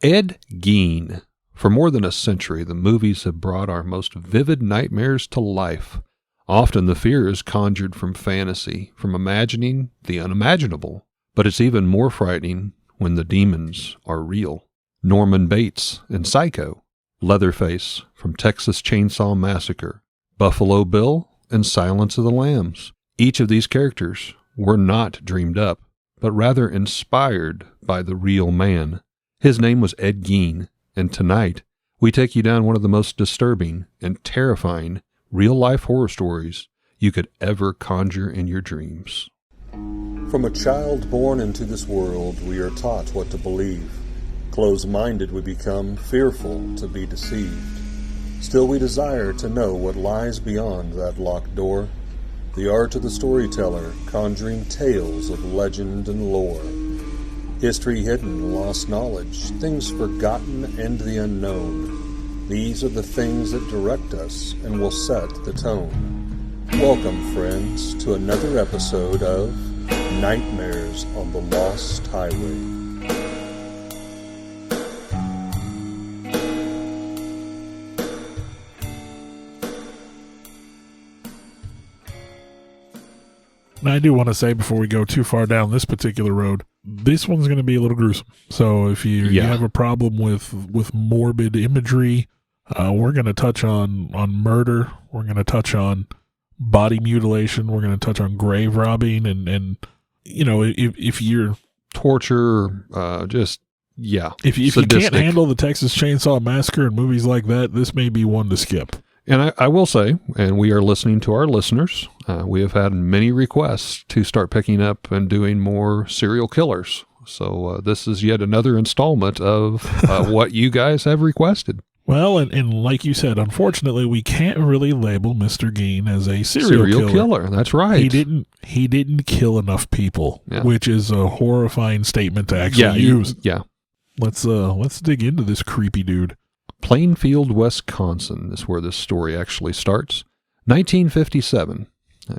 Ed Gein. For more than a century, the movies have brought our most vivid nightmares to life. Often the fear is conjured from fantasy, from imagining the unimaginable. But it's even more frightening when the demons are real. Norman Bates in Psycho, Leatherface from Texas Chainsaw Massacre, Buffalo Bill and Silence of the Lambs. Each of these characters were not dreamed up, but rather inspired by the real man. His name was Ed Gein, and tonight we take you down one of the most disturbing and terrifying real-life horror stories you could ever conjure in your dreams. From a child born into this world, we are taught what to believe. Closed-minded we become, fearful to be deceived. Still we desire to know what lies beyond that locked door. The art of the storyteller, conjuring tales of legend and lore. History hidden, lost knowledge, things forgotten and the unknown. These are the things that direct us and will set the tone. Welcome, friends, to another episode of Nightmares on the Lost Highway. Now, I do want to say before we go too far down this particular road, this one's going to be a little gruesome. So if you have a problem with morbid imagery, we're going to touch on murder. We're going to touch on body mutilation. We're going to touch on grave robbing, and you know, if you're torture, if you can't handle the Texas Chainsaw Massacre and movies like that, this may be one to skip. And I will say, and we are listening to our listeners, we have had many requests to start picking up and doing more serial killers. So this is yet another installment of what you guys have requested. Well, and like you said, unfortunately, we can't really label Mr. Gein as a serial killer. That's right. He didn't kill enough people, which is a horrifying statement to actually use. Let's dig into this creepy dude. Plainfield, Wisconsin is where this story actually starts. 1957.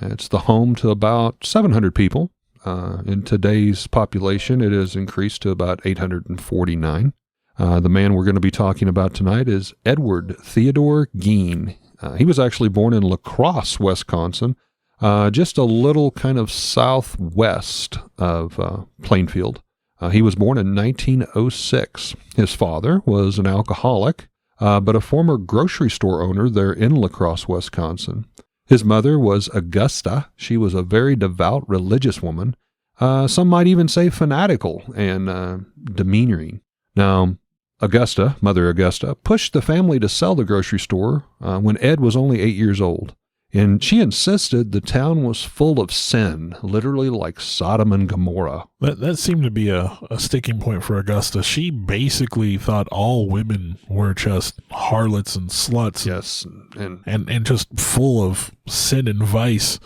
It's the home to about 700 people. In today's population, it has increased to about 849. The man we're going to be talking about tonight is Edward Theodore Gein. He was actually born in La Crosse, Wisconsin, just a little kind of southwest of Plainfield. He was born in 1906. His father was an alcoholic, but a former grocery store owner there in La Crosse, Wisconsin. His mother was Augusta. She was a very devout religious woman. Some might even say fanatical and demeaning. Now, Mother Augusta, pushed the family to sell the grocery store when Ed was only 8 years old. And she insisted the town was full of sin, literally like Sodom and Gomorrah. That seemed to be a sticking point for Augusta. She basically thought all women were just harlots and sluts. Yes. And just full of sin and vice.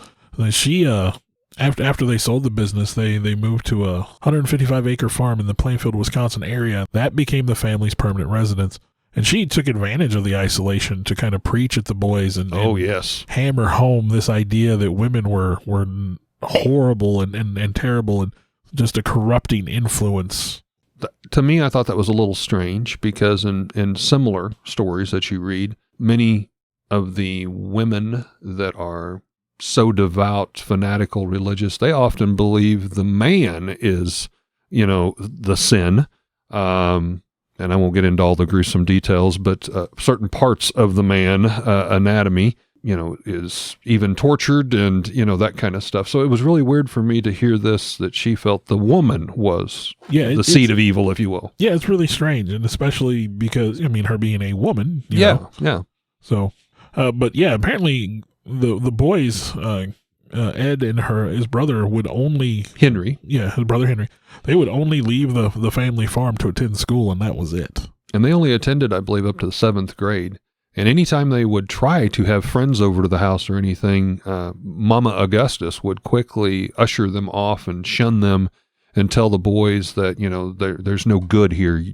She, after they sold the business, they moved to a 155-acre farm in the Plainfield, Wisconsin area. That became the family's permanent residence. And she took advantage of the isolation to kind of preach at the boys and hammer home this idea that women were horrible and terrible and just a corrupting influence. To me, I thought that was a little strange because in similar stories that you read, many of the women that are so devout, fanatical, religious, they often believe the man is, the sin. And I won't get into all the gruesome details, but certain parts of the man anatomy, is even tortured and, that kind of stuff. So it was really weird for me to hear this, that she felt the woman was the seed of evil, if you will. Yeah, it's really strange. And especially because, her being a woman. Yeah. So, but yeah, apparently the boys, Ed and his brother would only... Henry. Yeah, his brother Henry. They would only leave the family farm to attend school, and that was it. And they only attended, I believe, up to the 7th grade. And anytime they would try to have friends over to the house or anything, Mama Augustus would quickly usher them off and shun them and tell the boys that, there's no good here.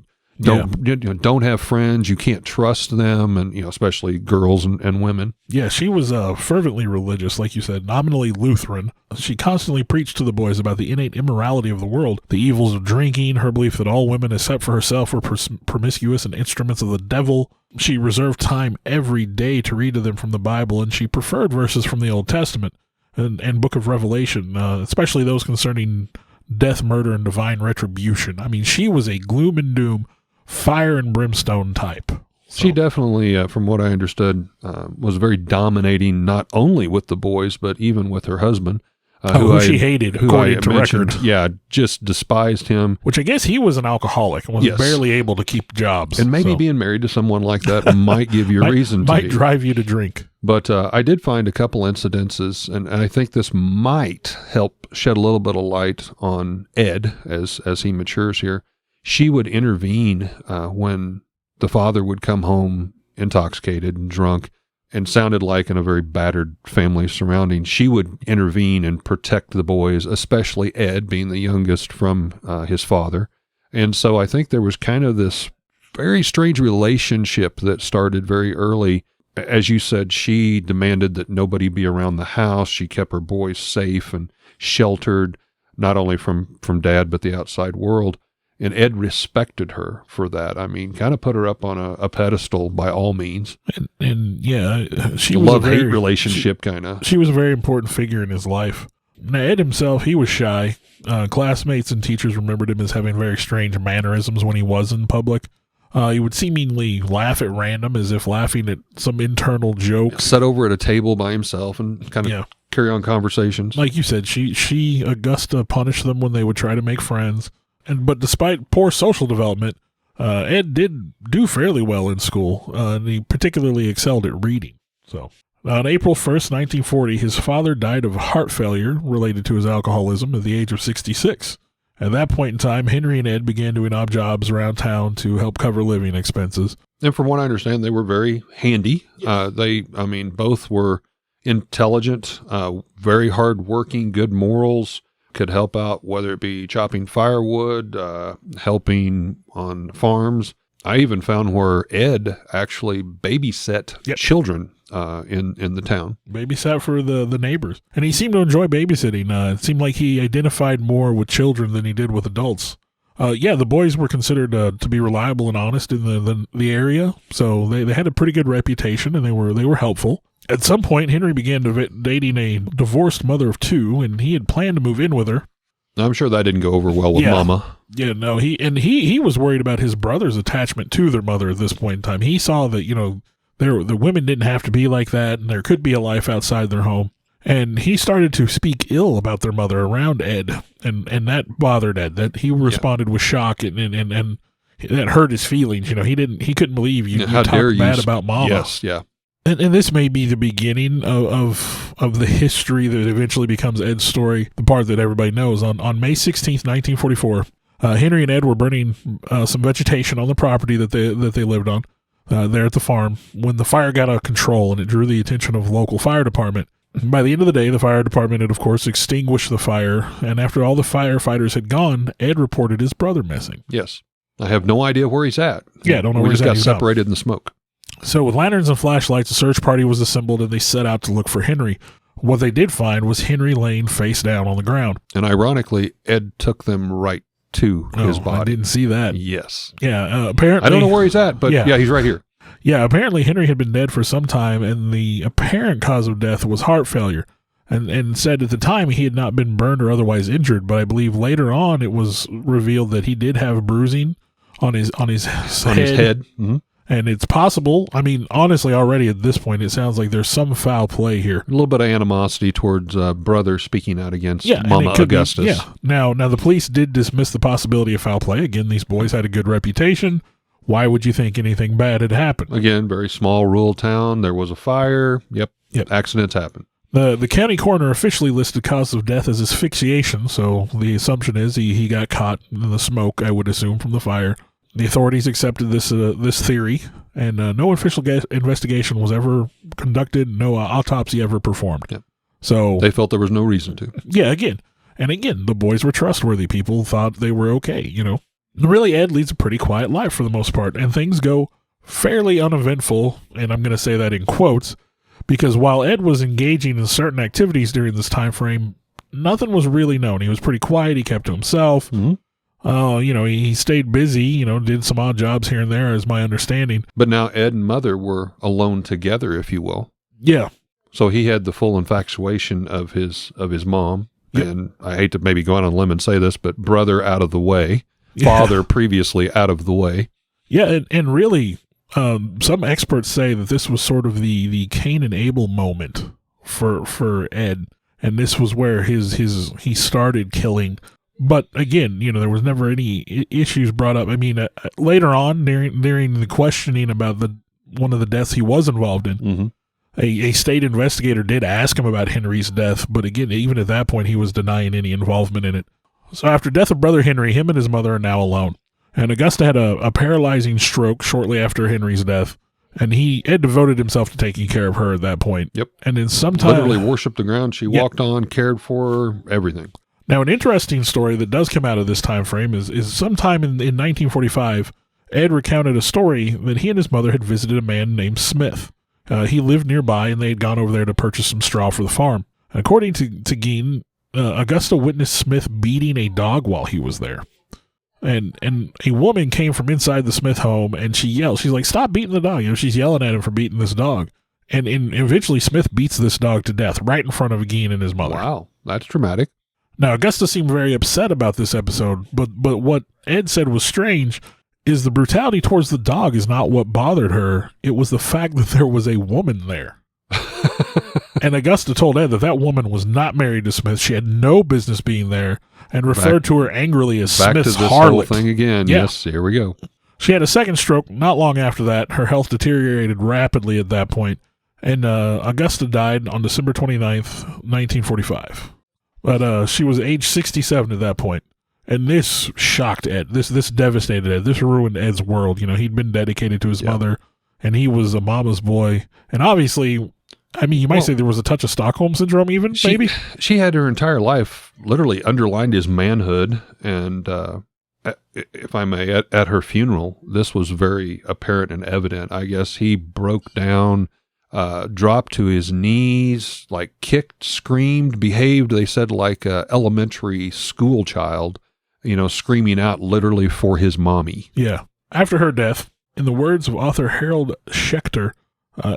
don't have friends. You can't trust them, and especially girls and women. Yeah, she was fervently religious, like you said, nominally Lutheran. She constantly preached to the boys about the innate immorality of the world, the evils of drinking, her belief that all women except for herself were promiscuous and instruments of the devil. She reserved time every day to read to them from the Bible, and she preferred verses from the Old Testament and Book of Revelation, especially those concerning death, murder, and divine retribution. I mean, she was a gloom and doom, fire and brimstone type. So. She definitely, from what I understood, was very dominating, not only with the boys, but even with her husband. Who she hated, according to record. Yeah, just despised him. Which I guess he was an alcoholic and was barely able to keep jobs. And maybe being married to someone like that might give you a reason to. Might drive you to drink. But I did find a couple incidences, and I think this might help shed a little bit of light on Ed as he matures here. She would intervene when the father would come home intoxicated and drunk, and sounded like in a very battered family surrounding. She would intervene and protect the boys, especially Ed, being the youngest from his father. And so I think there was kind of this very strange relationship that started very early. As you said, she demanded that nobody be around the house. She kept her boys safe and sheltered, not only from Dad, but the outside world. And Ed respected her for that. I mean, kind of put her up on a pedestal by all means. And she was love-hate relationship, She was a very important figure in his life. Now, Ed himself, he was shy. Classmates and teachers remembered him as having very strange mannerisms when he was in public. He would seemingly laugh at random, as if laughing at some internal joke. Sat over at a table by himself and kind of carry on conversations. Like you said, Augusta punished them when they would try to make friends. But despite poor social development, Ed did do fairly well in school, and he particularly excelled at reading. So, on April 1st, 1940, his father died of heart failure related to his alcoholism at the age of 66. At that point in time, Henry and Ed began doing odd jobs around town to help cover living expenses. And from what I understand, they were very handy. Both were intelligent, very hardworking, good morals. Could help out, whether it be chopping firewood, helping on farms. I even found where Ed actually babysat children in the town. Babysat for the neighbors. And he seemed to enjoy babysitting. It seemed like he identified more with children than he did with adults. The boys were considered to be reliable and honest in the area, so they had a pretty good reputation, and they were helpful. At some point, Henry began dating a divorced mother of two, and he had planned to move in with her. I'm sure that didn't go over well with Mama. Yeah, no, he was worried about his brother's attachment to their mother at this point in time. He saw that, the women didn't have to be like that, and there could be a life outside their home. And he started to speak ill about their mother around Ed, and that bothered Ed. That he responded with shock, and that hurt his feelings. He couldn't believe you talked bad about Mama. Yes, yeah. And this may be the beginning of the history that eventually becomes Ed's story, the part that everybody knows. On May 16th, 1944, Henry and Ed were burning some vegetation on the property that they lived on there at the farm when the fire got out of control, and it drew the attention of the local fire department. By the end of the day, the fire department had, of course, extinguished the fire, and after all the firefighters had gone, Ed reported his brother missing. Yes. I have no idea where he's at. Yeah, I don't know where he's at. We just got separated in the smoke. So with lanterns and flashlights, a search party was assembled, and they set out to look for Henry. What they did find was Henry laying face down on the ground. And ironically, Ed took them right to his body. I didn't see that. Yes. Yeah, apparently. I don't know where he's at, but yeah, he's right here. Yeah, apparently Henry had been dead for some time, and the apparent cause of death was heart failure. And said at the time he had not been burned or otherwise injured, but I believe later on it was revealed that he did have bruising on his head. Mm-hmm. And it's possible, honestly, already at this point, it sounds like there's some foul play here. A little bit of animosity towards brother speaking out against Mama Augustus. Now the police did dismiss the possibility of foul play. Again, these boys had a good reputation. Why would you think anything bad had happened? Again, very small rural town. There was a fire. Yep. Accidents happen. The county coroner officially listed cause of death as asphyxiation, so the assumption is he got caught in the smoke, I would assume, from the fire. The authorities accepted this theory, and no official investigation was ever conducted, no autopsy ever performed. Yep. So they felt there was no reason to. Yeah, again, the boys were trustworthy. People thought they were okay, Really, Ed leads a pretty quiet life for the most part, and things go fairly uneventful, and I'm going to say that in quotes, because while Ed was engaging in certain activities during this time frame, nothing was really known. He was pretty quiet. He kept to himself. He stayed busy, did some odd jobs here and there, is my understanding. But now Ed and Mother were alone together, if you will. Yeah. So he had the full infatuation of his mom. Yep. And I hate to maybe go out on a limb and say this, but brother out of the way, father previously out of the way. Yeah, and really, some experts say that this was sort of the Cain and Abel moment for Ed, and this was where he started killing. But again, there was never any issues brought up. I mean, later on during the questioning about one of the deaths he was involved in, a state investigator did ask him about Henry's death, but again, even at that point, he was denying any involvement in it. So after death of brother Henry, him and his mother are now alone. And Augusta had a paralyzing stroke shortly after Henry's death, and Ed devoted himself to taking care of her at that point. Yep. And then sometime... Literally worshipped the ground. She walked on, cared for her, everything. Now, an interesting story that does come out of this time frame is sometime in 1945, Ed recounted a story that he and his mother had visited a man named Smith. He lived nearby, and they had gone over there to purchase some straw for the farm. According to Gein, Augusta witnessed Smith beating a dog while he was there. And a woman came from inside the Smith home, and she yelled. She's like, "Stop beating the dog." She's yelling at him for beating this dog. And eventually Smith beats this dog to death right in front of Gein and his mother. Wow, that's dramatic. Now, Augusta seemed very upset about this episode, but what Ed said was strange is the brutality towards the dog is not what bothered her. It was the fact that there was a woman there. And Augusta told Ed that woman was not married to Smith. She had no business being there, and referred to her angrily as Smith's harlot. Back to this whole thing again. Yeah. Yes, here we go. She had a second stroke not long after that. Her health deteriorated rapidly at that point, and Augusta died on December 29th, 1945. But she was age 67 at that point. And this shocked Ed. This devastated Ed. This ruined Ed's world. He'd been dedicated to his mother, and he was a mama's boy. And obviously, I mean, you might say there was a touch of Stockholm Syndrome even, maybe? She had her entire life literally underlined his manhood. And if I may, at her funeral, this was very apparent and evident. I guess he broke down, dropped to his knees, like kicked, screamed, behaved, they said, like an elementary school child, screaming out literally for his mommy. Yeah. After her death, in the words of author Harold Schechter,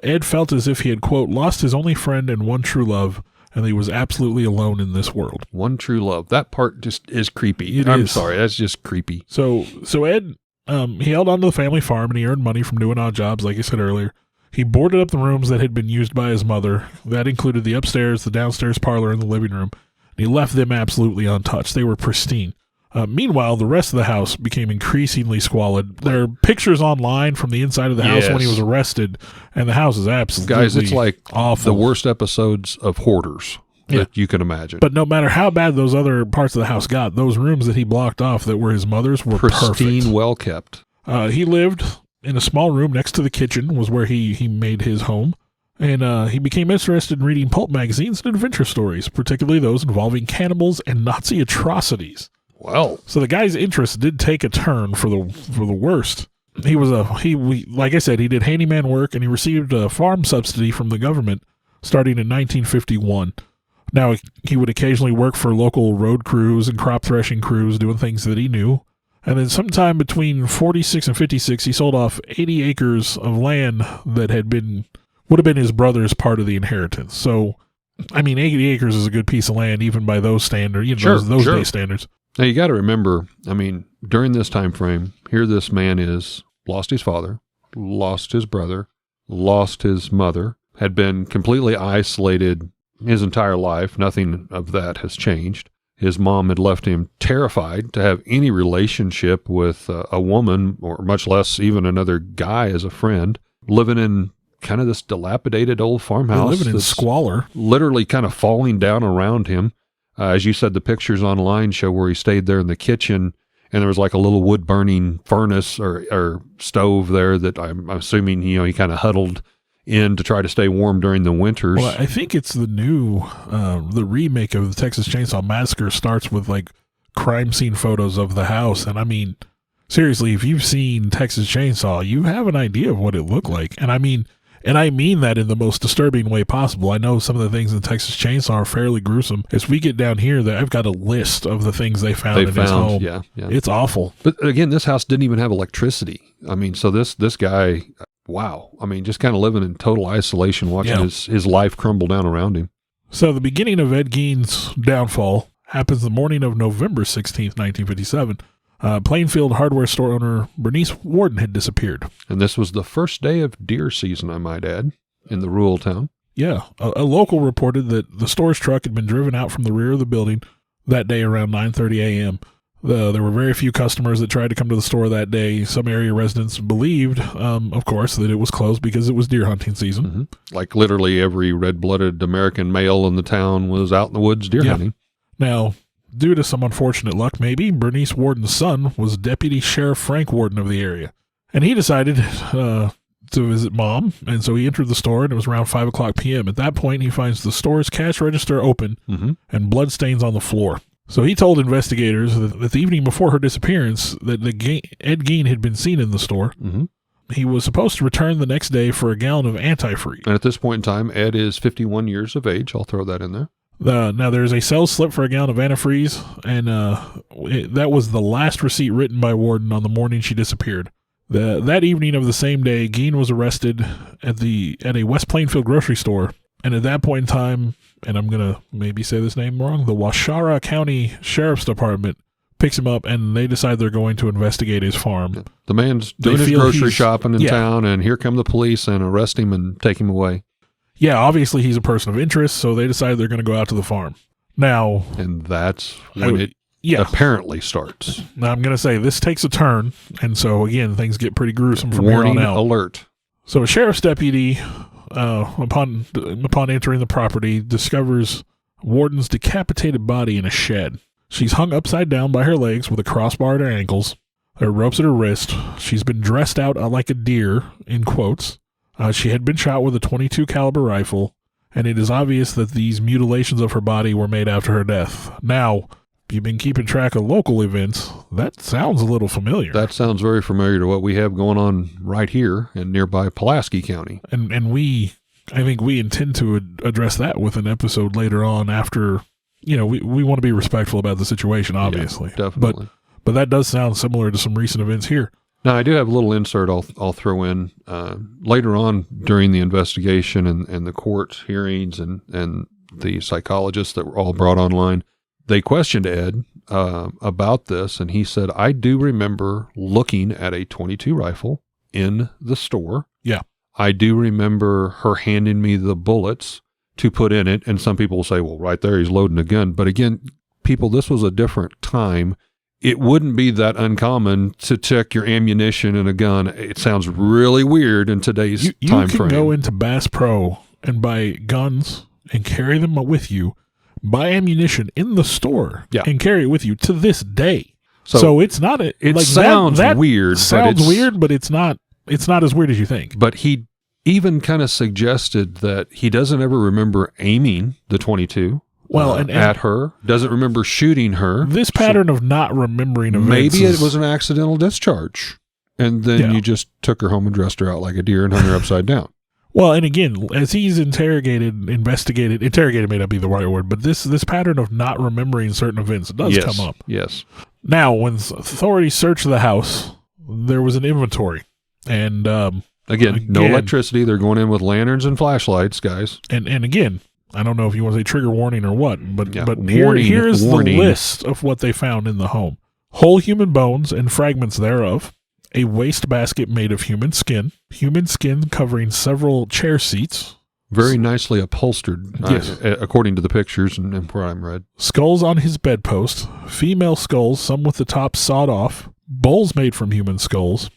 Ed felt as if he had, quote, lost his only friend and one true love, and he was absolutely alone in this world. One true love. That part just is creepy. I'm sorry, that's just creepy. So Ed, he held on to the family farm, and he earned money from doing odd jobs, like I said earlier. He boarded up the rooms that had been used by his mother. That included the upstairs, the downstairs parlor, and the living room. And he left them absolutely untouched. They were pristine. Meanwhile, the rest of the house became increasingly squalid. There are pictures online from the inside of the house when he was arrested, and the house is absolutely Guys, it's like awful. The worst episodes of Hoarders that you can imagine. But no matter how bad those other parts of the house got, those rooms that he blocked off that were his mother's were pristine, perfect. Well kept. He lived in a small room next to the kitchen, was where he made his home. And he became interested in reading pulp magazines and adventure stories, particularly those involving cannibals and Nazi atrocities. Well, so the guy's interest did take a turn for the worst. He was like I said, he did handyman work, and he received a farm subsidy from the government starting in 1951. Now, he would occasionally work for local road crews and crop threshing crews, doing things that he knew. And then sometime between 46 and 56, he sold off 80 acres of land that would have been his brother's part of the inheritance. So, I mean, 80 acres is a good piece of land, even by those standards, those day standards. Now, you got to remember, I mean, during this time frame, here this man is, lost his father, lost his brother, lost his mother, had been completely isolated his entire life. Nothing of that has changed. His mom had left him terrified to have any relationship with a woman, or much less even another guy as a friend, living in kind of this dilapidated old farmhouse. Living in squalor. Literally kind of falling down around him. As you said, the pictures online show where he stayed there in the kitchen, and there was like a little wood-burning furnace or stove there that I'm assuming, he kind of huddled in to try to stay warm during the winters. Well, I think it's the new, the remake of the Texas Chainsaw Massacre starts with like crime scene photos of the house. And I mean, seriously, if you've seen Texas Chainsaw, you have an idea of what it looked like. And I mean that in the most disturbing way possible. I know some of the things in Texas Chainsaw are fairly gruesome. As we get down here, I've got a list of the things they found in his home. Yeah. It's awful. But again, this house didn't even have electricity. I mean, so this guy, wow. I mean, just kind of living in total isolation, watching his life crumble down around him. So the beginning of Ed Gein's downfall happens the morning of November 16th, 1957. Plainfield hardware store owner Bernice Warden had disappeared. And this was the first day of deer season, I might add, in the rural town. Yeah. A local reported that the store's truck had been driven out from the rear of the building that day around 9:30 a.m. There were very few customers that tried to come to the store that day. Some area residents believed, of course, that it was closed because it was deer hunting season. Mm-hmm. Like literally every red-blooded American male in the town was out in the woods deer hunting. Now, due to some unfortunate luck, maybe, Bernice Warden's son was Deputy Sheriff Frank Warden of the area. And he decided to visit Mom, and so he entered the store, and it was around 5 o'clock p.m. At that point, he finds the store's cash register open and bloodstains on the floor. So he told investigators that the evening before her disappearance, that Ed Gein had been seen in the store. Mm-hmm. He was supposed to return the next day for a gallon of antifreeze. And at this point in time, Ed is 51 years of age. I'll throw that in there. Now, there's a sales slip for a gallon of antifreeze, and that was the last receipt written by Warden on the morning she disappeared. That evening of the same day, Gein was arrested at a West Plainfield grocery store, and at that point in time, and I'm going to maybe say this name wrong, the Waushara County Sheriff's Department picks him up, and they decide they're going to investigate his farm. The man's doing his grocery shopping in town, and here come the police and arrest him and take him away. Yeah, obviously he's a person of interest, so they decide they're going to go out to the farm. Now, and that's when it apparently starts. Now, I'm going to say this takes a turn, and so, again, things get pretty gruesome from Warning here on out. Alert. So a sheriff's deputy, upon entering the property, discovers Warden's decapitated body in a shed. She's hung upside down by her legs with a crossbar at her ankles. There are ropes at her wrist. She's been dressed out like a deer, in quotes. She had been shot with a .22 caliber rifle, and it is obvious that these mutilations of her body were made after her death. Now, if you've been keeping track of local events, that sounds a little familiar. That sounds very familiar to what we have going on right here in nearby Pulaski County. And I think we intend to address that with an episode later on after, we want to be respectful about the situation, obviously. Yeah, definitely. But that does sound similar to some recent events here. Now, I do have a little insert I'll throw in. Later on during the investigation and the court hearings and the psychologists that were all brought online, they questioned Ed about this, and he said, I do remember looking at a .22 rifle in the store. Yeah. I do remember her handing me the bullets to put in it, and some people will say, well, right there, he's loading a gun. But again, people, this was a different time. It wouldn't be that uncommon to check your ammunition in a gun. It sounds really weird in today's time frame. You can go into Bass Pro and buy guns and carry them with you, buy ammunition in the store and carry it with you to this day. So it's not it sounds weird. Sounds weird, but it's not as weird as you think. But he even kind of suggested that he doesn't ever remember aiming the .22. At her, doesn't remember shooting her. This pattern of not remembering events. Maybe it was an accidental discharge, and then you just took her home and dressed her out like a deer and hung her upside down. Well, and again, as he's investigated may not be the right word, but this pattern of not remembering certain events does come up. Yes. Now, when authorities searched the house, there was an inventory, and again, no electricity. They're going in with lanterns and flashlights, guys. And again, I don't know if you want to say trigger warning or what, but here's the list of what they found in the home. Whole human bones and fragments thereof, a wastebasket made of human skin covering several chair seats. Very nicely upholstered, according to the pictures and what I'm read. Skulls on his bedpost, female skulls, some with the top sawed off, bowls made from human skulls,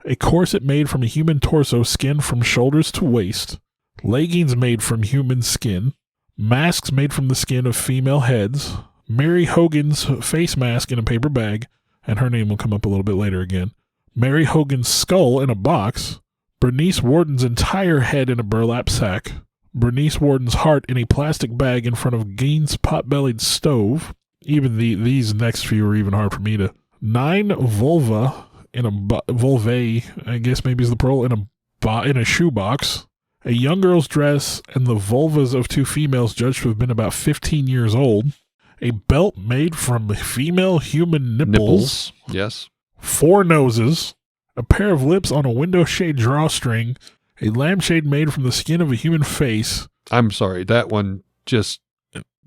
a corset made from a human torso skin from shoulders to waist, leggings made from human skin, masks made from the skin of female heads, Mary Hogan's face mask in a paper bag, and her name will come up a little bit later again, Mary Hogan's skull in a box, Bernice Warden's entire head in a burlap sack, Bernice Warden's heart in a plastic bag in front of Gein's pot-bellied stove. Even these next few are even hard for me to... 9 vulva in a vulvae, I guess maybe is the plural, in a shoebox, a young girl's dress, and the vulvas of 2 females judged to have been about 15 years old, a belt made from female human nipples. Yes. 4 noses, a pair of lips on a window shade drawstring, a lampshade made from the skin of a human face. I'm sorry, that one just,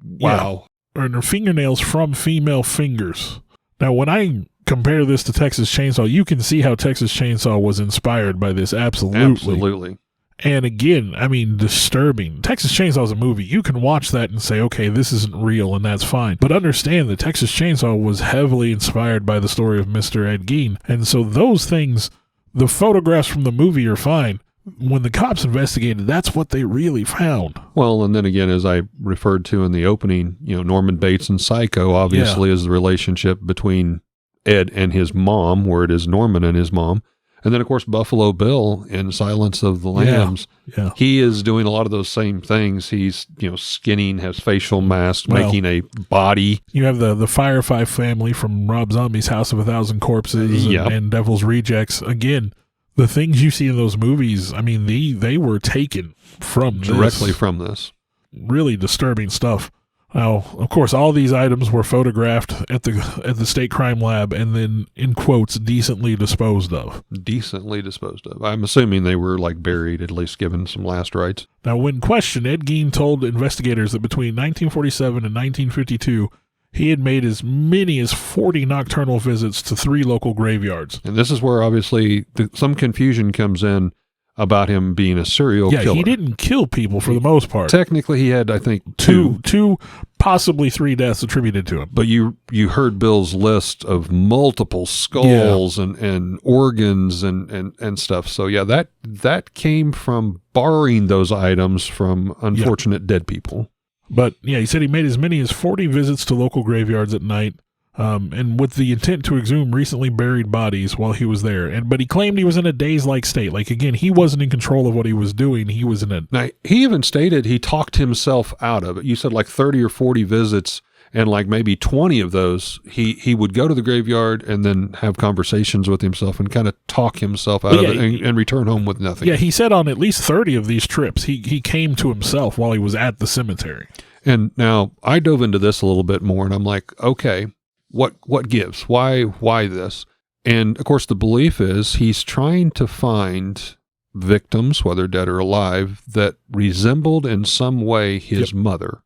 wow. Yeah, and her fingernails from female fingers. Now, when I compare this to Texas Chainsaw, you can see how Texas Chainsaw was inspired by this. Absolutely. And again, I mean, disturbing. Texas Chainsaw is a movie. You can watch that and say, okay, this isn't real, and that's fine. But understand that Texas Chainsaw was heavily inspired by the story of Mr. Ed Gein. And so those things, the photographs from the movie are fine. When the cops investigated, that's what they really found. Well, and then again, as I referred to in the opening, Norman Bates and Psycho obviously is the relationship between Ed and his mom, where it is Norman and his mom. And then, of course, Buffalo Bill in Silence of the Lambs, he is doing a lot of those same things. He's, skinning, has facial masks, making a body. You have the Firefly family from Rob Zombie's House of a Thousand Corpses and Devil's Rejects. Again, the things you see in those movies, I mean, they were taken from directly from this. Really disturbing stuff. Now, of course, all these items were photographed at the state crime lab and then, in quotes, decently disposed of. Decently disposed of. I'm assuming they were, buried, at least given some last rites. Now, when questioned, Ed Gein told investigators that between 1947 and 1952, he had made as many as 40 nocturnal visits to 3 local graveyards. And this is where, obviously, some confusion comes in about him being a serial killer. Yeah, he didn't kill people for the most part. Technically, he had, I think, two, possibly 3 deaths attributed to him. But you heard Bill's list of multiple skulls and organs and stuff. So yeah, that came from borrowing those items from unfortunate dead people. But yeah, he said he made as many as 40 visits to local graveyards at night. And with the intent to exhume recently buried bodies while he was there. But he claimed he was in a daze-like state. Again, he wasn't in control of what he was doing. He was in a... Now, he even stated he talked himself out of it. You said 30 or 40 visits, and maybe 20 of those, he would go to the graveyard and then have conversations with himself and kind of talk himself out of it and return home with nothing. Yeah, he said on at least 30 of these trips, he came to himself while he was at the cemetery. And now, I dove into this a little bit more, and I'm like, okay... What gives? Why this? And of course, the belief is he's trying to find victims, whether dead or alive, that resembled in some way his mother.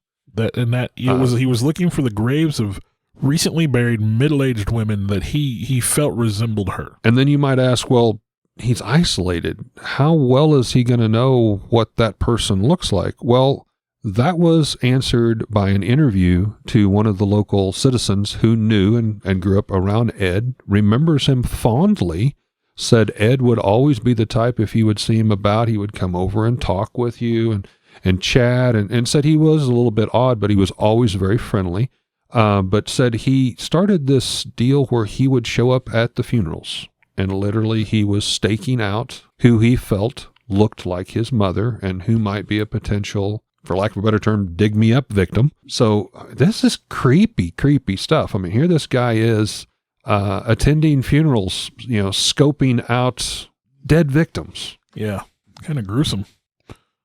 He was looking for the graves of recently buried middle-aged women that he felt resembled her. And then you might ask, well, he's isolated. How well is he going to know what that person looks like? Well, that was answered by an interview to one of the local citizens who knew and grew up around Ed, remembers him fondly, said Ed would always be the type, if you would see him about, he would come over and talk with you and chat, and said he was a little bit odd, but he was always very friendly, but said he started this deal where he would show up at the funerals, and literally he was staking out who he felt looked like his mother and who might be a potential, for lack of a better term, dig me up victim. So this is creepy stuff. I mean, here this guy is attending funerals, scoping out dead victims. Yeah, kind of gruesome.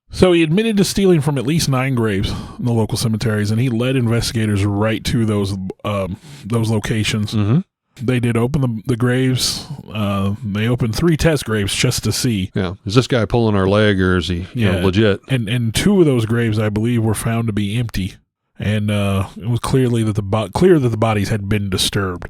So he admitted to stealing from at least 9 graves in the local cemeteries, and he led investigators right to those locations. Mm-hmm. They did open the graves. They opened 3 test graves just to see. Yeah, is this guy pulling our leg, or is he legit? And 2 of those graves, I believe, were found to be empty, and it was clear that the bodies had been disturbed.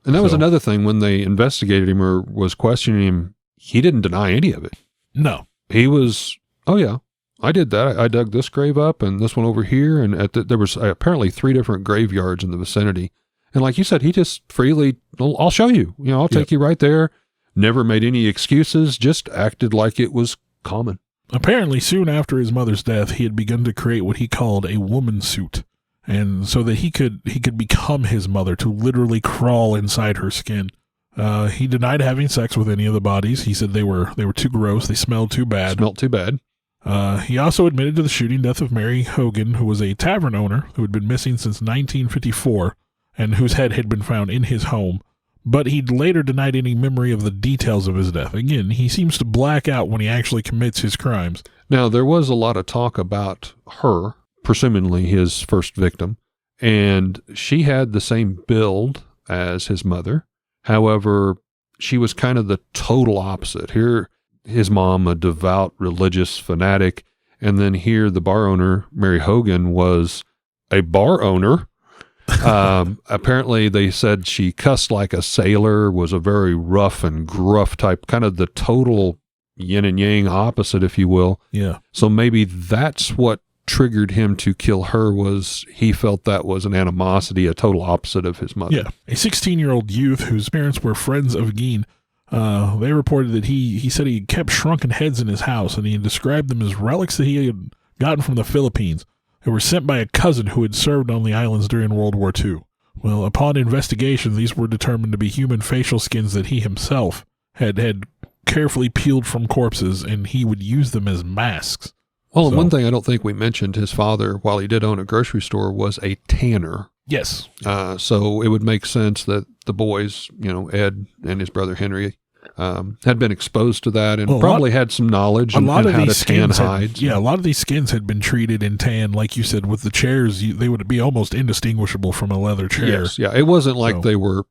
And that was another thing when they investigated him or was questioning him. He didn't deny any of it. No, he was. Oh yeah, I did that. I dug this grave up and this one over here, and there was apparently 3 different graveyards in the vicinity. And like you said, he just freely, I'll show you. I'll take you right there. Never made any excuses, just acted like it was common. Apparently, soon after his mother's death, he had begun to create what he called a woman suit. And so that he could become his mother, to literally crawl inside her skin. He denied having sex with any of the bodies. He said they were too gross. They smelled too bad. Smelled too bad. He also admitted to the shooting death of Mary Hogan, who was a tavern owner who had been missing since 1954. And whose head had been found in his home but he later denied any memory of the details of his death. Again, he seems to black out when he actually commits his crimes. Now, there was a lot of talk about her, presumably his first victim, and she had the same build as his mother. However, she was kind of the total opposite. Here, his mom, a devout religious fanatic, and then here the bar owner, Mary Hogan, was a bar owner. Apparently, they said she cussed like a sailor, was a very rough and gruff type, kind of the total yin and yang opposite, if you will. Yeah. So maybe that's what triggered him to kill her, was he felt that was an animosity, a total opposite of his mother. Yeah. A 16-year-old youth whose parents were friends of Gein, they reported that he said he kept shrunken heads in his house, and he described them as relics that he had gotten from the Philippines. They were sent by a cousin who had served on the islands during World War II. Well, upon investigation, these were determined to be human facial skins that he himself had carefully peeled from corpses, and he would use them as masks. Well, and one thing I don't think we mentioned, his father, while he did own a grocery store, was a tanner. Yes. So it would make sense that the boys, Ed and his brother Henry, had been exposed to that and probably had some knowledge on how to tan hides. A lot of these skins had been treated in tan, like you said, with the chairs. They would be almost indistinguishable from a leather chair. Yes, yeah. It wasn't like they were,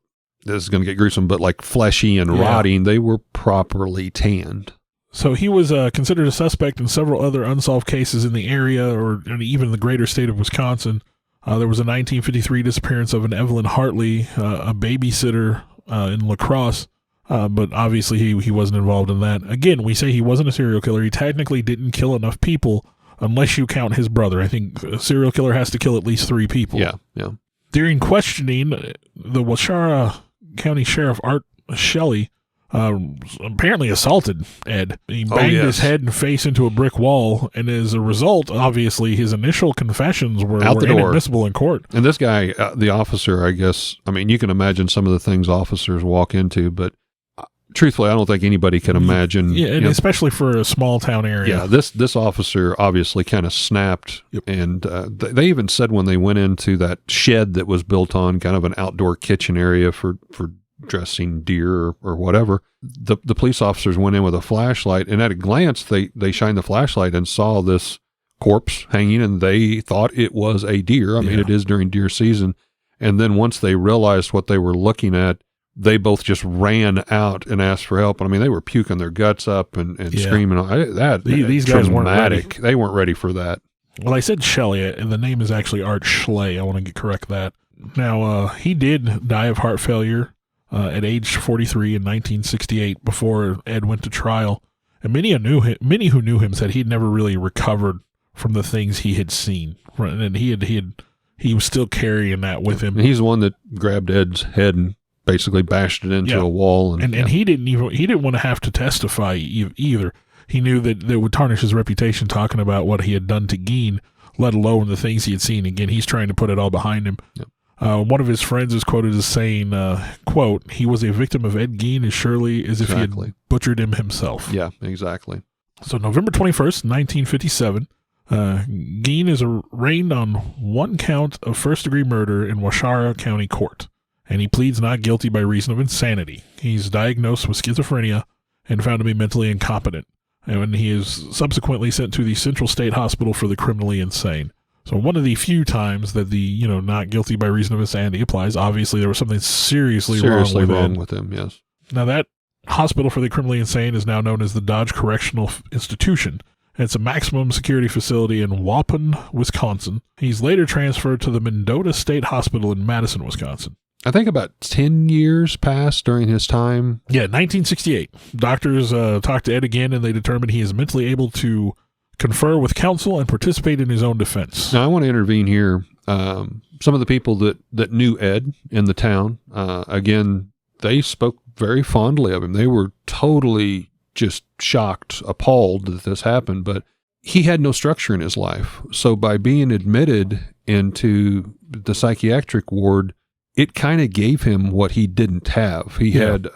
this is going to get gruesome, but like fleshy and rotting. They were properly tanned. So he was considered a suspect in several other unsolved cases in the area or even the greater state of Wisconsin. There was a 1953 disappearance of an Evelyn Hartley, a babysitter in La Crosse, but obviously he wasn't involved in that. Again, we say he wasn't a serial killer. He technically didn't kill enough people unless you count his brother. I think a serial killer has to kill at least 3 people. Yeah, yeah. During questioning, the Waushara County Sheriff Art Shelley apparently assaulted Ed. He banged his head and face into a brick wall, and as a result, obviously, his initial confessions were inadmissible in court. And this guy, the officer, I guess, I mean, you can imagine some of the things officers walk into, but truthfully, I don't think anybody can imagine. Yeah, and especially for a small town area. Yeah, this officer obviously kind of snapped, and they even said when they went into that shed that was built on kind of an outdoor kitchen area for dressing deer or whatever, the police officers went in with a flashlight, and at a glance they shined the flashlight and saw this corpse hanging, and they thought it was a deer. I mean, it is during deer season. And then once they realized what they were looking at, they both just ran out and asked for help. I mean, they were puking their guts up and screaming. These guys weren't ready. They weren't ready for that. Well, I said Shelley, and the name is actually Art Schley. I want to correct that. Now, he did die of heart failure at age 43 in 1968 before Ed went to trial. And many who knew him said he'd never really recovered from the things he had seen. And he was still carrying that with him. And he's the one that grabbed Ed's head and basically bashed it into a wall. And he didn't want to have to testify either. He knew that it would tarnish his reputation talking about what he had done to Gein, let alone the things he had seen. Again, he's trying to put it all behind him. Yep. One of his friends is quoted as saying, quote, "He was a victim of Ed Gein as surely as if he had butchered him himself." Yeah, exactly. So November 21st, 1957, Gein is arraigned on 1 count of first-degree murder in Waushara County Court, and he pleads not guilty by reason of insanity. He's diagnosed with schizophrenia and found to be mentally incompetent, and he is subsequently sent to the Central State Hospital for the Criminally Insane. So one of the few times that the, not guilty by reason of insanity applies. Obviously, there was something seriously wrong with him, yes. Now, that hospital for the criminally insane is now known as the Dodge Correctional Institution. It's a maximum security facility in Waupun, Wisconsin. He's later transferred to the Mendota State Hospital in Madison, Wisconsin. I think about 10 years passed during his time. Yeah, 1968. Doctors talked to Ed again, and they determined he is mentally able to confer with counsel and participate in his own defense. Now, I want to intervene here. Some of the people that knew Ed in the town, again, they spoke very fondly of him. They were totally just shocked, appalled that this happened, but he had no structure in his life. So by being admitted into the psychiatric ward, it kind of gave him what he didn't have. He had,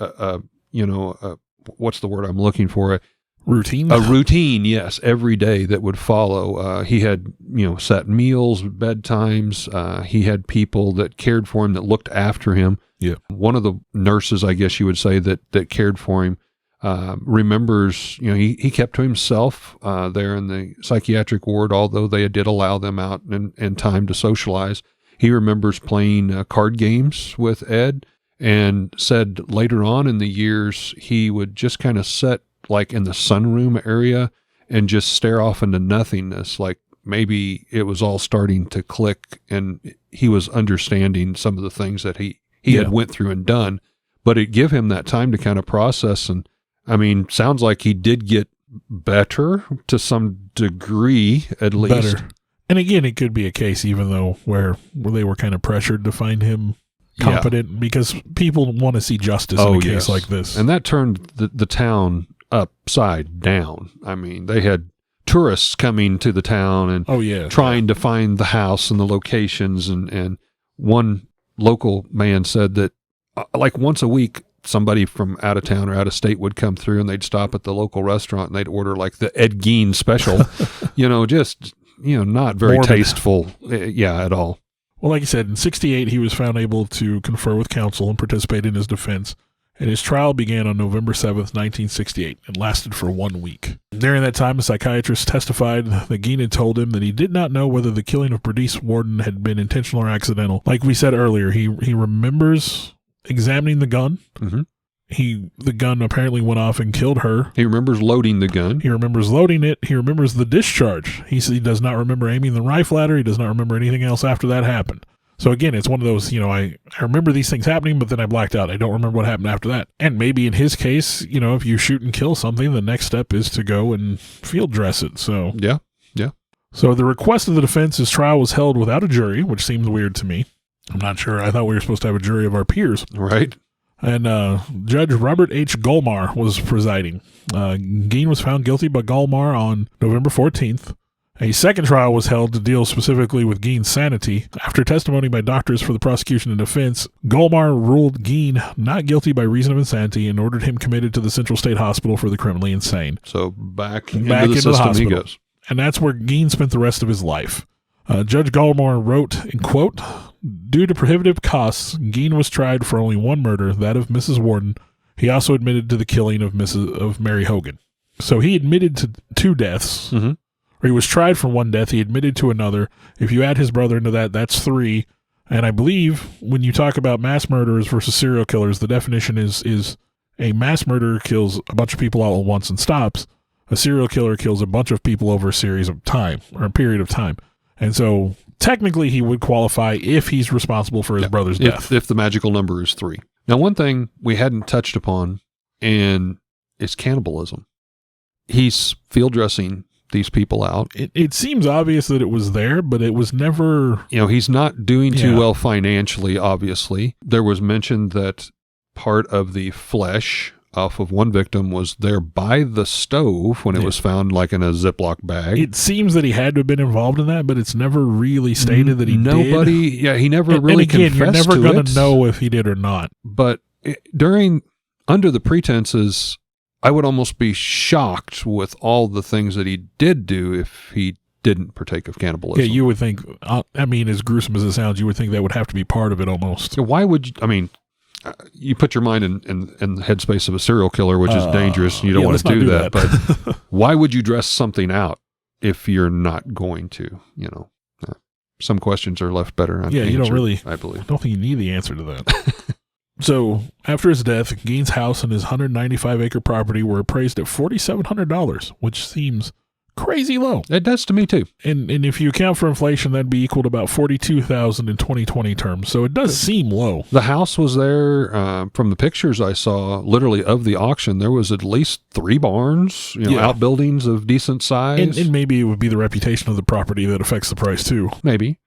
what's the word I'm looking for? routine. A routine, yes, every day that would follow. He had, set meals, bedtimes. He had people that cared for him, that looked after him. Yeah. One of the nurses, I guess you would say, that cared for him, remembers, he kept to himself there in the psychiatric ward, although they did allow them out and time to socialize. He remembers playing card games with Ed, and said later on in the years, he would just kind of sit like in the sunroom area and just stare off into nothingness. Like maybe it was all starting to click and he was understanding some of the things that he had went through and done, but it gave him that time to kind of process. And I mean, sounds like he did get better to some degree, at least. Better. And again, it could be a case, even though where they were kind of pressured to find him competent, because people want to see justice in a case like this. And that turned the town upside down. I mean, they had tourists coming to the town and trying to find the house and the locations. And one local man said that like once a week, somebody from out of town or out of state would come through and they'd stop at the local restaurant and they'd order like the Ed Gein special, not very tasteful. At all. Well, like you said, in 1968, he was found able to confer with counsel and participate in his defense, and his trial began on November 7th, 1968, and lasted for 1 week. During that time, a psychiatrist testified that Gein had told him that he did not know whether the killing of Bernice Warden had been intentional or accidental. Like we said earlier, he remembers examining the gun. Mm-hmm. The gun apparently went off and killed her. He remembers loading the gun. He remembers loading it. He remembers the discharge. He does not remember aiming the rifle at her. He does not remember anything else after that happened. So again, it's one of those, I remember these things happening, but then I blacked out. I don't remember what happened after that. And maybe in his case, if you shoot and kill something, the next step is to go and field dress it. So yeah. So at the request of the defense, his trial was held without a jury, which seems weird to me. I'm not sure. I thought we were supposed to have a jury of our peers. Right. And Judge Robert H. Gulmar was presiding. Gein was found guilty by Gulmar on November 14th. A second trial was held to deal specifically with Gein's sanity. After testimony by doctors for the prosecution and defense, Gulmar ruled Gein not guilty by reason of insanity and ordered him committed to the Central State Hospital for the criminally insane. So back into the system he goes. And that's where Gein spent the rest of his life. Judge Gulmar wrote, in quote, "Due to prohibitive costs, Gein was tried for only one murder, that of Mrs. Warden. He also admitted to the killing of Mary Hogan." So he admitted to 2 deaths. Mm-hmm. Or he was tried for 1 death. He admitted to another. If you add his brother into that, that's 3. And I believe when you talk about mass murderers versus serial killers, the definition is a mass murderer kills a bunch of people all at once and stops. A serial killer kills a bunch of people over a series of time or a period of time. And so technically he would qualify if he's responsible for his brother's death. If the magical number is 3. Now, one thing we hadn't touched upon and is cannibalism. He's field dressing these people out. It seems obvious that it was there, but it was never... he's not doing too well financially, obviously. There was mention that part of the flesh off of one victim was there by the stove when it was found like in a Ziploc bag. It seems that he had to have been involved in that, but it's never really stated that he did. He never really confessed to it. And again, you're never going to know if he did or not. But under the pretenses, I would almost be shocked with all the things that he did do if he didn't partake of cannibalism. Yeah, you would think, as gruesome as it sounds, you would think that would have to be part of it almost. Why would you, you put your mind in the headspace of a serial killer, which is dangerous, and you don't want to do that. But why would you dress something out if you're not going to? Some questions are left better unanswered. You don't really. I believe. I don't think you need the answer to that. So after his death, Gein's house and his 195-acre property were appraised at $4,700, which seems crazy low. It does to me too. And if you account for inflation, that'd be equal to about $42,000 in 2020 terms. So it does seem low. The house was there. From the pictures I saw, literally of the auction, there was at least 3 barns, outbuildings of decent size. And maybe it would be the reputation of the property that affects the price too. Maybe.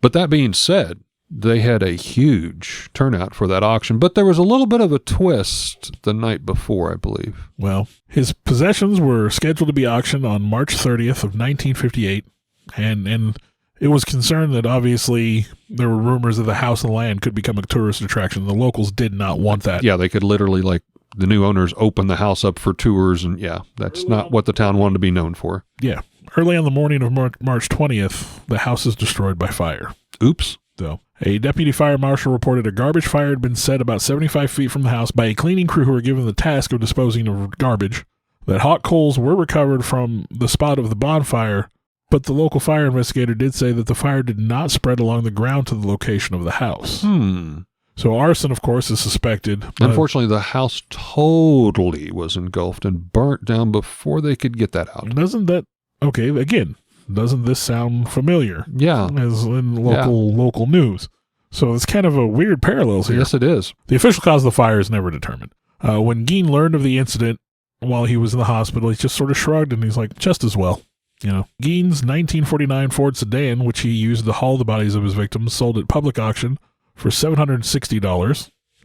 But that being said, they had a huge turnout for that auction, but there was a little bit of a twist the night before, I believe. Well, his possessions were scheduled to be auctioned on March 30th of 1958, and it was concerned that obviously there were rumors that the house and land could become a tourist attraction. The locals did not want that. Yeah, they could literally the new owners opened the house up for tours, and yeah, that's not what the town wanted to be known for. Yeah. Early on the morning of March 20th, the house is destroyed by fire. Oops. So, a deputy fire marshal reported a garbage fire had been set about 75 feet from the house by a cleaning crew who were given the task of disposing of garbage. That hot coals were recovered from the spot of the bonfire, but the local fire investigator did say that the fire did not spread along the ground to the location of the house. So arson, of course, is suspected. Unfortunately, the house totally was engulfed and burnt down before they could get that out. Doesn't this sound familiar? Yeah. As in local news. So it's kind of a weird parallels here. Yes, it is. The official cause of the fire is never determined. When Gein learned of the incident while he was in the hospital, he just sort of shrugged and he's like, just as well. Gein's 1949 Ford sedan, which he used to haul the bodies of his victims, sold at public auction for $760,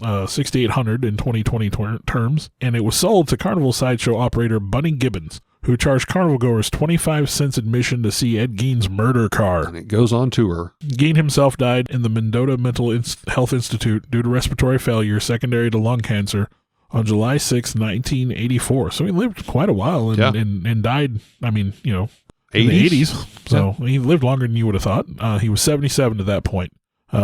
$6,800 in 2020 terms, and it was sold to Carnival sideshow operator Bunny Gibbons, who charged carnival goers 25 cents admission to see Ed Gein's murder car. And it goes on tour. Gein himself died in the Mendota Mental Health Institute due to respiratory failure secondary to lung cancer on July 6, 1984. So he lived quite a while and died, in the 80s. So he lived longer than you would have thought. He was 77 at that point.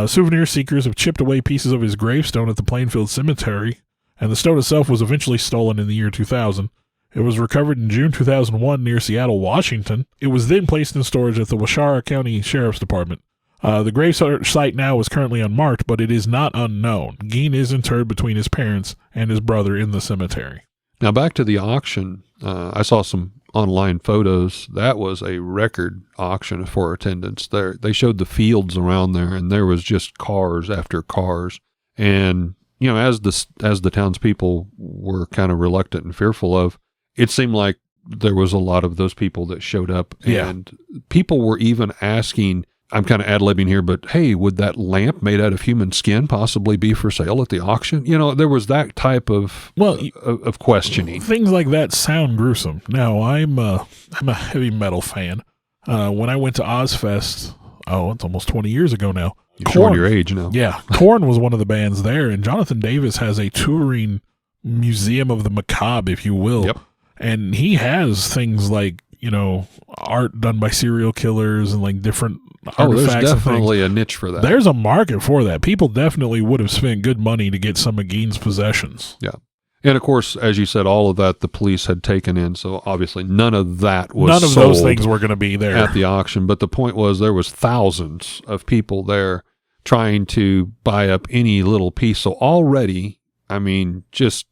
Souvenir seekers have chipped away pieces of his gravestone at the Plainfield Cemetery, and the stone itself was eventually stolen in the year 2000. It was recovered in June 2001 near Seattle, Washington. It was then placed in storage at the Washara County Sheriff's Department. The grave site now is currently unmarked, but it is not unknown. Gein is interred between his parents and his brother in the cemetery. Now back to the auction. I saw some online photos. That was a record auction for attendance. They showed the fields around there, and there was just cars after cars. And as the townspeople were kind of reluctant and fearful of, it seemed like there was a lot of those people that showed up, and people were even asking. I'm kind of ad-libbing here, but hey, would that lamp made out of human skin possibly be for sale at the auction? There was that type of questioning. Things like that sound gruesome. Now, I'm a heavy metal fan. When I went to Ozfest, it's almost 20 years ago now. You're showing your age now. Yeah, Korn was one of the bands there, and Jonathan Davis has a touring museum of the macabre, if you will. Yep. And he has things like, art done by serial killers and like different artifacts. There's definitely a niche for that. There's a market for that. People definitely would have spent good money to get some of Gein's possessions. Yeah. And of course, as you said, all of that the police had taken in. So obviously none of that was None of those things were going to be there at the auction. But the point was there was thousands of people there trying to buy up any little piece. So already, just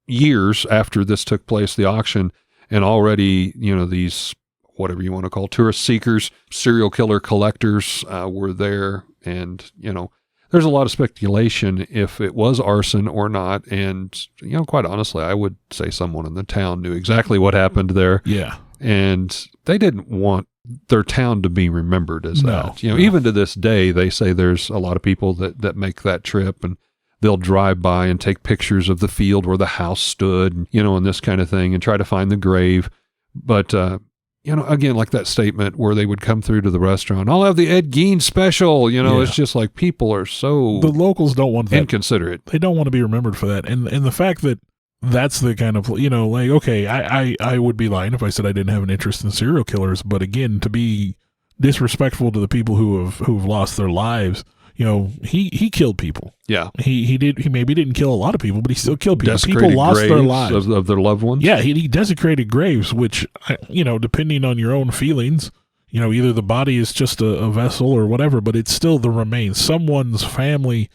years after this took place, the auction, and already, these, whatever you want to call tourist seekers, serial killer collectors were there. And, there's a lot of speculation if it was arson or not. And, quite honestly, I would say someone in the town knew exactly what happened there. Yeah. And they didn't want their town to be remembered as that. No. Even to this day, they say there's a lot of people that make that trip, and they'll drive by and take pictures of the field where the house stood, and this kind of thing, and try to find the grave. But, again, like that statement where they would come through to the restaurant, I'll have the Ed Gein special, It's just like people are so the locals don't want that. Inconsiderate. They don't want to be remembered for that. And the fact that that's the kind of, okay, I would be lying if I said I didn't have an interest in serial killers. But again, to be disrespectful to the people who've lost their lives, he killed people. Yeah. He maybe didn't kill a lot of people, but he still killed people. Desecrated People lost their lives. Of their loved ones. Yeah, he desecrated graves, which, depending on your own feelings, either the body is just a vessel or whatever, but it's still the remains. Someone's family,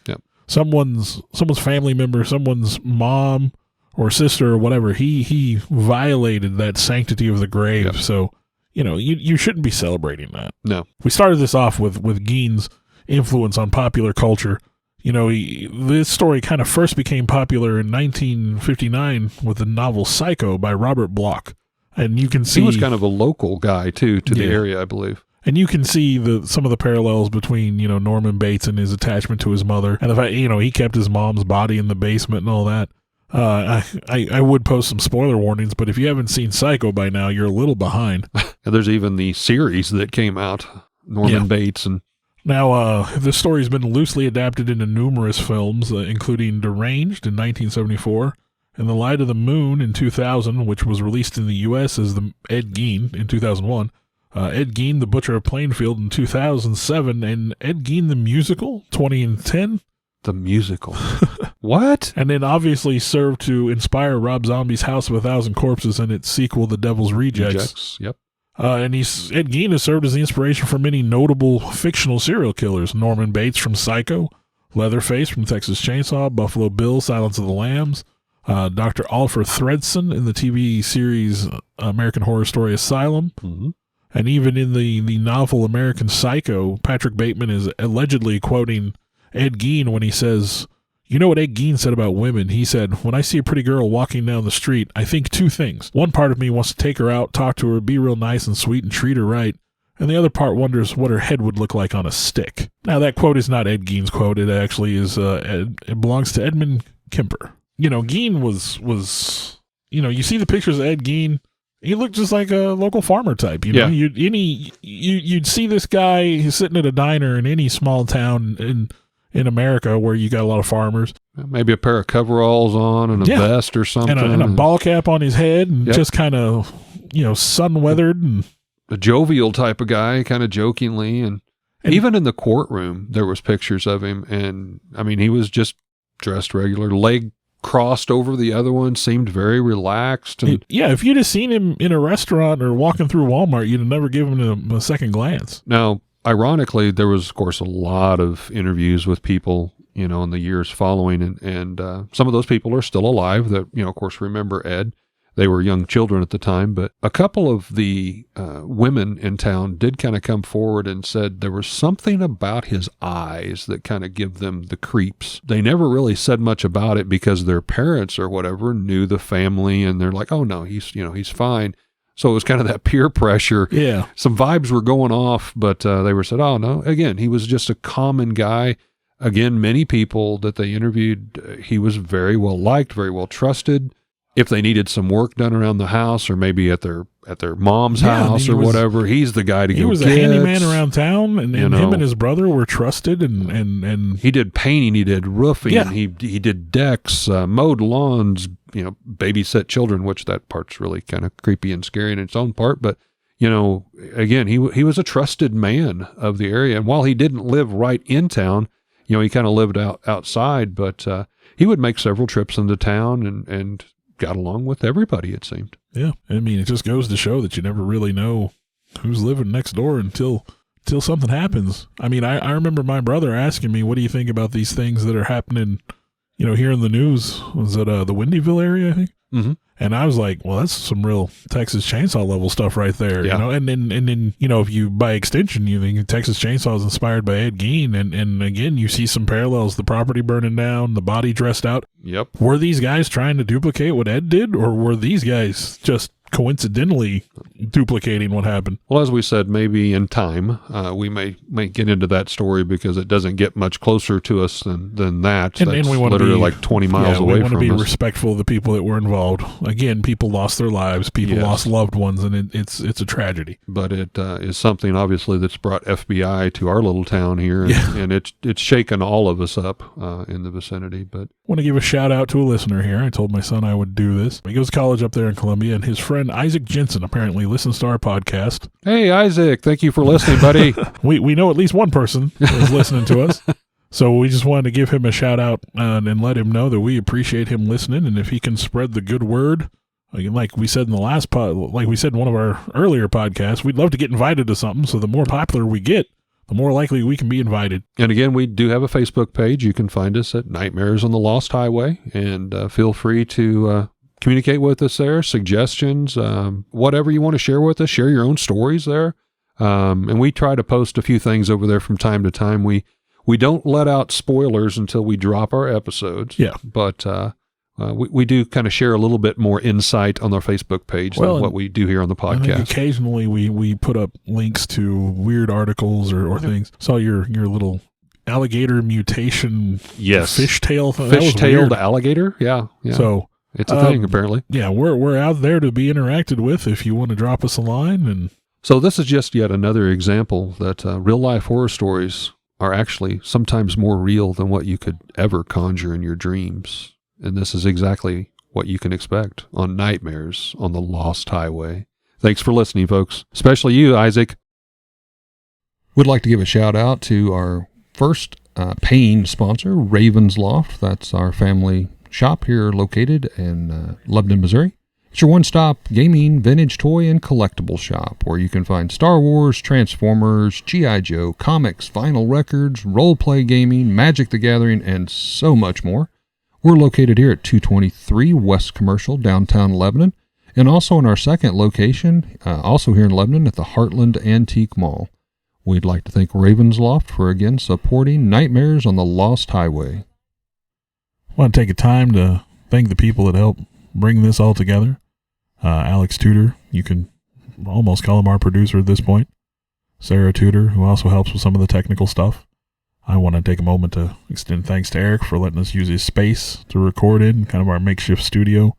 someone's family member, someone's mom or sister or whatever, he violated that sanctity of the grave. Yep. So, you shouldn't be celebrating that. No. We started this off with Gein's influence on popular culture. This story kind of first became popular in 1959 with the novel Psycho by Robert Bloch. And you can see he was kind of a local guy too to the area, I believe. And you can see some of the parallels between, Norman Bates and his attachment to his mother, and the fact, he kept his mom's body in the basement and all that. I would post some spoiler warnings, but if you haven't seen Psycho by now, you're a little behind. And there's even the series that came out, Norman Bates. And now, this story's been loosely adapted into numerous films, including Deranged in 1974 In the Light of the Moon in 2000, which was released in the U.S. as the Ed Gein in 2001. Ed Gein, The Butcher of Plainfield in 2007, and Ed Gein the Musical, 2010. The musical. What? And then obviously served to inspire Rob Zombie's House of a Thousand Corpses and its sequel, The Devil's Rejects. Yep. And Ed Gein has served as the inspiration for many notable fictional serial killers. Norman Bates from Psycho, Leatherface from Texas Chainsaw, Buffalo Bill, Silence of the Lambs, Dr. Oliver Thredson in the TV series American Horror Story Asylum. Mm-hmm. And even in the novel American Psycho, Patrick Bateman is allegedly quoting Ed Gein when he says, "You know what Ed Gein said about women? He said, when I see a pretty girl walking down the street, I think two things. One part of me wants to take her out, talk to her, be real nice and sweet, and treat her right. And the other part wonders what her head would look like on a stick." Now, that quote is not Ed Gein's quote. It actually is, it belongs to Edmund Kemper. You know, Gein was, you know, you see the pictures of Ed Gein, he looked just like a local farmer type, you know. Yeah. You'd see this guy sitting at a diner in any small town in America where you got a lot of farmers. Maybe a pair of coveralls on and a vest or something. And a ball cap on his head and Yep. just kind of, you know, sun-weathered. And a jovial type of guy, kind of jokingly. And even in the courtroom, there was pictures of him. And, I mean, he was just dressed regular, leg crossed over the other one, seemed very relaxed. And yeah, if you'd have seen him in a restaurant or walking through Walmart, you'd have never given him a second glance. Now, ironically, there was, of course, a lot of interviews with people, you know, in the years following, and some of those people are still alive that, you know, of course, remember Ed. They were young children at the time, but a couple of the women in town did kind of come forward and said there was something about his eyes that kind of give them the creeps. They never really said much about it because their parents or whatever knew the family, and they're like, oh, no, he's fine. So it was kind of that peer pressure. Yeah. Some vibes were going off, but they were said, oh, no. Again, he was just a common guy. Again, many people that they interviewed, he was very well liked, very well trusted. If they needed some work done around the house or maybe at their mom's house or whatever, he's the guy to go get. He was a handyman around town, and him and his brother were trusted. And he did painting, he did roofing, Yeah. he did decks, mowed lawns, you know, babysit children, which that part's really kind of creepy and scary in its own part. But, you know, again, he was a trusted man of the area. And while he didn't live right in town, you know, he kind of lived outside, but he would make several trips into town and got along with everybody, it seemed. Yeah. I mean, it just goes to show that you never really know who's living next door until something happens. I mean, I remember my brother asking me, what do you think about these things that are happening, you know, here in the news? Was it the Windyville area, I think? Mm-hmm. And I was like, well, that's some real Texas Chainsaw level stuff right there. Yeah. You know, and then, you know, if you, by extension, you think Texas Chainsaw is inspired by Ed Gein, and again, you see some parallels, the property burning down, the body dressed out. Yep. Were these guys trying to duplicate what Ed did, or were these guys just coincidentally duplicating what happened? Well, as we said, maybe in time, we may get into that story because it doesn't get much closer to us than that. And That's we want to literally be like 20 miles away we want from to be us. respectful of the people that were involved. Again, people lost their lives, people Yes. lost loved ones, and it's a tragedy. But it is something, obviously, that's brought FBI to our little town here, and it's shaken all of us up in the vicinity. But I want to give a shout out to a listener here. I told my son I would do this. He goes to college up there in Columbia, and his friend Isaac Jensen apparently listens to our podcast. hey, Isaac, thank you for listening, buddy. We know at least one person is listening to us. So we just wanted to give him a shout out and let him know that we appreciate him listening. And if he can spread the good word, like we said in the last like we said in one of our earlier podcasts, we'd love to get invited to something. So the more popular we get, the more likely we can be invited. And again, we do have a Facebook page. You can find us at Nightmares on the Lost Highway, and feel free to communicate with us there, suggestions, whatever you want to share with us, share your own stories there. And we try to post a few things over there from time to time. We don't let out spoilers until we drop our episodes. Yeah. But we do kind of share a little bit more insight on our Facebook page than what we do here on the I think podcast. occasionally we put up links to weird articles or things. Saw your little alligator mutation fishtail thing. Fish-tailed alligator? Yeah. So it's a thing, apparently. Yeah, we're out there to be interacted with if you want to drop us a line. And so this is just yet another example that real-life horror stories are actually sometimes more real than what you could ever conjure in your dreams. And this is exactly what you can expect on Nightmares on the Lost Highway. Thanks for listening, folks, especially you, Isaac. We'd like to give a shout out to our first paying sponsor, Raven's Loft. That's our family shop here located in Lebanon, Missouri. It's your one-stop gaming, vintage toy, and collectible shop where you can find Star Wars, Transformers, G.I. Joe, comics, vinyl records, role-play gaming, Magic the Gathering, and so much more. We're located here at 223 West Commercial, downtown Lebanon, and also in our second location, also here in Lebanon at the Heartland Antique Mall. We'd like to thank Raven's Loft for again supporting Nightmares on the Lost Highway. I want to take a time to thank the people that helped bring this all together. Alex Tudor, you can almost call him our producer at this point. Sarah Tudor, who also helps with some of the technical stuff. I want to take a moment to extend thanks to Eric for letting us use his space to record in, kind of our makeshift studio.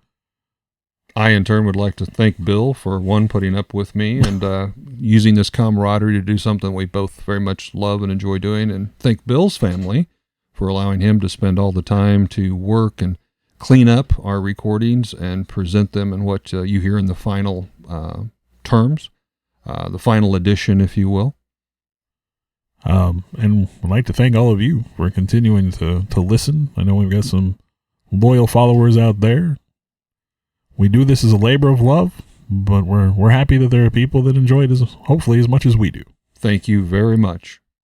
I, in turn, would like to thank Bill for, one, putting up with me and using this camaraderie to do something we both very much love and enjoy doing, and thank Bill's family for allowing him to spend all the time to work and clean up our recordings and present them in what you hear in the final terms, the final edition, if you will. And I'd like to thank all of you for continuing to listen. I know we've got some loyal followers out there. We do this as a labor of love, but we're happy that there are people that enjoy it hopefully as much as we do. Thank you very much.